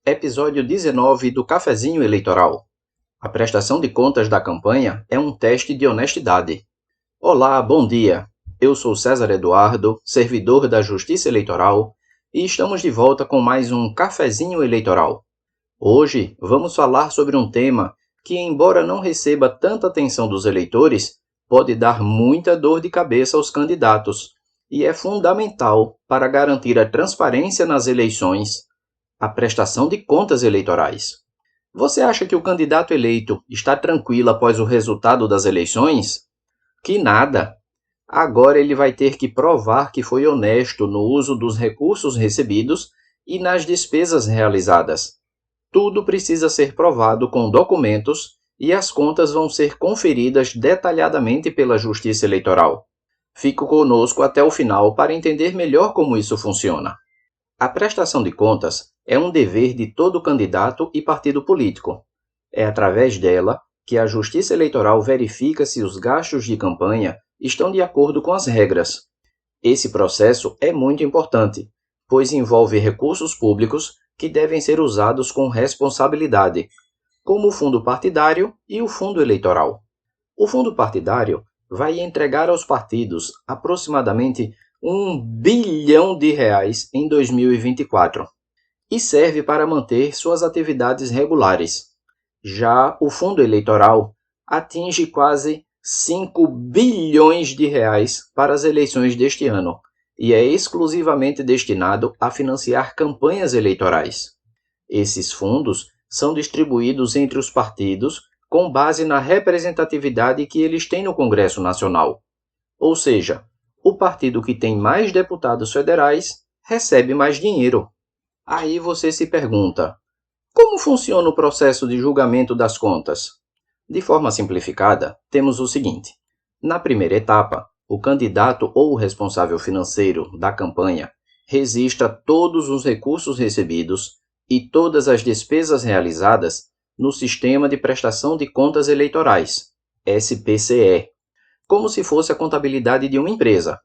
Episódio 19 do Cafezinho Eleitoral. A prestação de contas da campanha é um teste de honestidade. Olá, bom dia. Eu sou César Eduardo, servidor da Justiça Eleitoral, e estamos de volta com mais um Cafezinho Eleitoral. Hoje vamos falar sobre um tema que, embora não receba tanta atenção dos eleitores, pode dar muita dor de cabeça aos candidatos e é fundamental para garantir a transparência nas eleições, a prestação de contas eleitorais. Você acha que o candidato eleito está tranquilo após o resultado das eleições? Que nada! Agora ele vai ter que provar que foi honesto no uso dos recursos recebidos e nas despesas realizadas. Tudo precisa ser provado com documentos e as contas vão ser conferidas detalhadamente pela Justiça Eleitoral. Fique conosco até o final para entender melhor como isso funciona. A prestação de contas é um dever de todo candidato e partido político. É através dela que a Justiça Eleitoral verifica se os gastos de campanha estão de acordo com as regras. Esse processo é muito importante, pois envolve recursos públicos que devem ser usados com responsabilidade, como o fundo partidário e o fundo eleitoral. O fundo partidário vai entregar aos partidos aproximadamente R$ 1 bilhão em 2024 e serve para manter suas atividades regulares. Já o fundo eleitoral atinge quase R$ 5 bilhões para as eleições deste ano e é exclusivamente destinado a financiar campanhas eleitorais. Esses fundos são distribuídos entre os partidos com base na representatividade que eles têm no Congresso Nacional. Ou seja, o partido que tem mais deputados federais recebe mais dinheiro. Aí você se pergunta, como funciona o processo de julgamento das contas? De forma simplificada, temos o seguinte. Na primeira etapa, o candidato ou o responsável financeiro da campanha registra todos os recursos recebidos e todas as despesas realizadas no Sistema de Prestação de Contas Eleitorais, SPCE, como se fosse a contabilidade de uma empresa,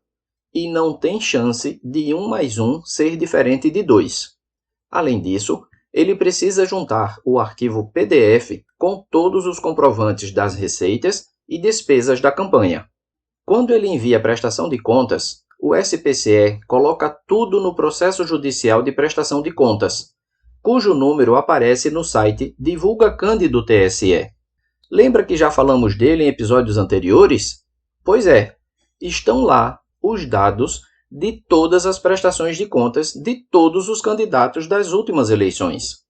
e não tem chance de 1 mais 1 ser diferente de 2. Além disso, ele precisa juntar o arquivo PDF com todos os comprovantes das receitas e despesas da campanha. Quando ele envia a prestação de contas, o SPCE coloca tudo no processo judicial de prestação de contas, cujo número aparece no site Divulga Cândido TSE. Lembra que já falamos dele em episódios anteriores? Pois é, estão lá os dados de todas as prestações de contas de todos os candidatos das últimas eleições.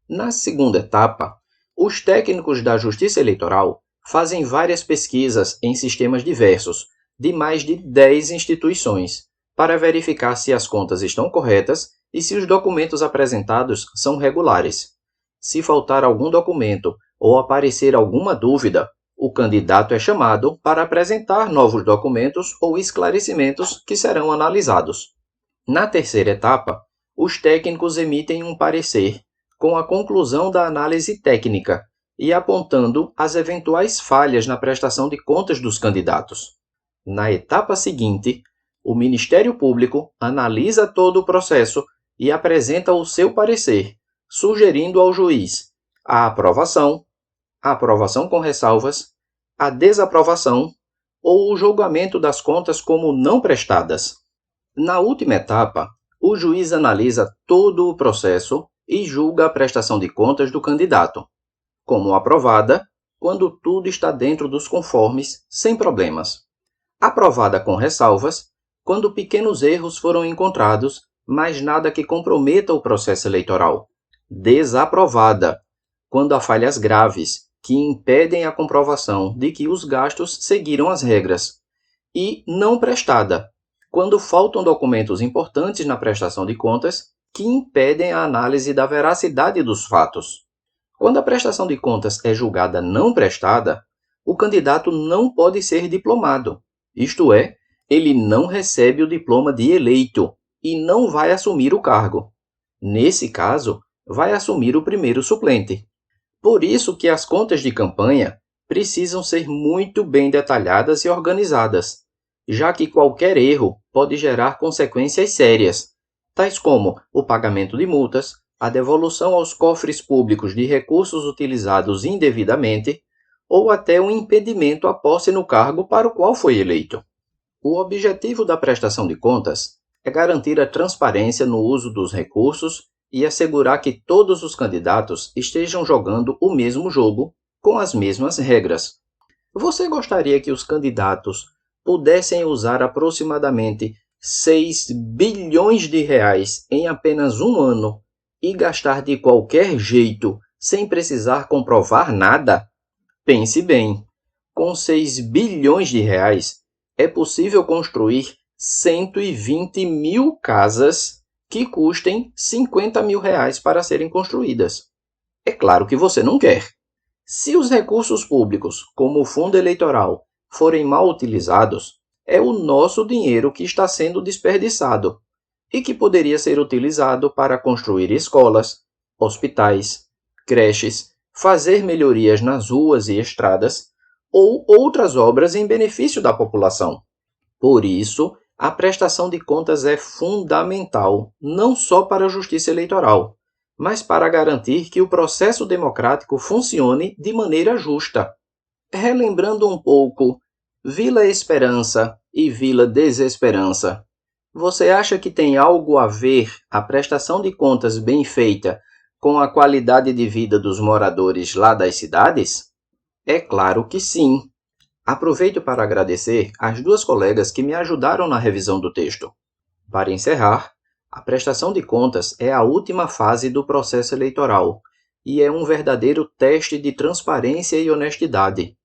Na segunda etapa, os técnicos da Justiça Eleitoral fazem várias pesquisas em sistemas diversos, de mais de 10 instituições, para verificar se as contas estão corretas e se os documentos apresentados são regulares. Se faltar algum documento ou aparecer alguma dúvida, o candidato é chamado para apresentar novos documentos ou esclarecimentos que serão analisados. Na terceira etapa, os técnicos emitem um parecer com a conclusão da análise técnica e apontando as eventuais falhas na prestação de contas dos candidatos. Na etapa seguinte, o Ministério Público analisa todo o processo e apresenta o seu parecer, sugerindo ao juiz a aprovação com ressalvas, a desaprovação ou o julgamento das contas como não prestadas. Na última etapa, o juiz analisa todo o processo e julga a prestação de contas do candidato, como aprovada, quando tudo está dentro dos conformes, sem problemas. Aprovada com ressalvas, quando pequenos erros foram encontrados, mas nada que comprometa o processo eleitoral. Desaprovada, quando há falhas graves, que impedem a comprovação de que os gastos seguiram as regras. E não prestada, quando faltam documentos importantes na prestação de contas que impedem a análise da veracidade dos fatos. Quando a prestação de contas é julgada não prestada, o candidato não pode ser diplomado, isto é, ele não recebe o diploma de eleito e não vai assumir o cargo. Nesse caso, vai assumir o primeiro suplente. Por isso que as contas de campanha precisam ser muito bem detalhadas e organizadas, já que qualquer erro pode gerar consequências sérias, tais como o pagamento de multas, a devolução aos cofres públicos de recursos utilizados indevidamente ou até o impedimento à posse no cargo para o qual foi eleito. O objetivo da prestação de contas é garantir a transparência no uso dos recursos e assegurar que todos os candidatos estejam jogando o mesmo jogo com as mesmas regras. Você gostaria que os candidatos pudessem usar aproximadamente 6 bilhões de reais em apenas um ano e gastar de qualquer jeito sem precisar comprovar nada? Pense bem, com 6 bilhões de reais é possível construir 120 mil casas que custem 50 mil reais para serem construídas. É claro que você não quer. Se os recursos públicos, como o fundo eleitoral, forem mal utilizados, é o nosso dinheiro que está sendo desperdiçado e que poderia ser utilizado para construir escolas, hospitais, creches, fazer melhorias nas ruas e estradas ou outras obras em benefício da população. Por isso, a prestação de contas é fundamental, não só para a justiça eleitoral, mas para garantir que o processo democrático funcione de maneira justa. Relembrando um pouco, Vila Esperança e Vila Desesperança. Você acha que tem algo a ver a prestação de contas bem feita com a qualidade de vida dos moradores lá das cidades? É claro que sim. Aproveito para agradecer às duas colegas que me ajudaram na revisão do texto. Para encerrar, a prestação de contas é a última fase do processo eleitoral e é um verdadeiro teste de transparência e honestidade.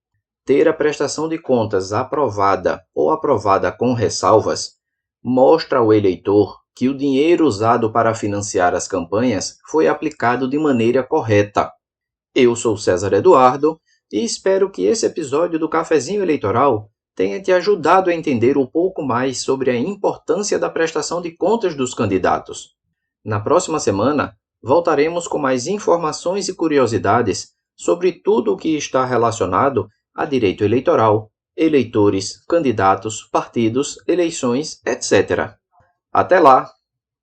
Ter a prestação de contas aprovada ou aprovada com ressalvas mostra ao eleitor que o dinheiro usado para financiar as campanhas foi aplicado de maneira correta. Eu sou César Eduardo e espero que esse episódio do Cafezinho Eleitoral tenha te ajudado a entender um pouco mais sobre a importância da prestação de contas dos candidatos. Na próxima semana, voltaremos com mais informações e curiosidades sobre tudo o que está relacionado a direito eleitoral, eleitores, candidatos, partidos, eleições, etc. Até lá!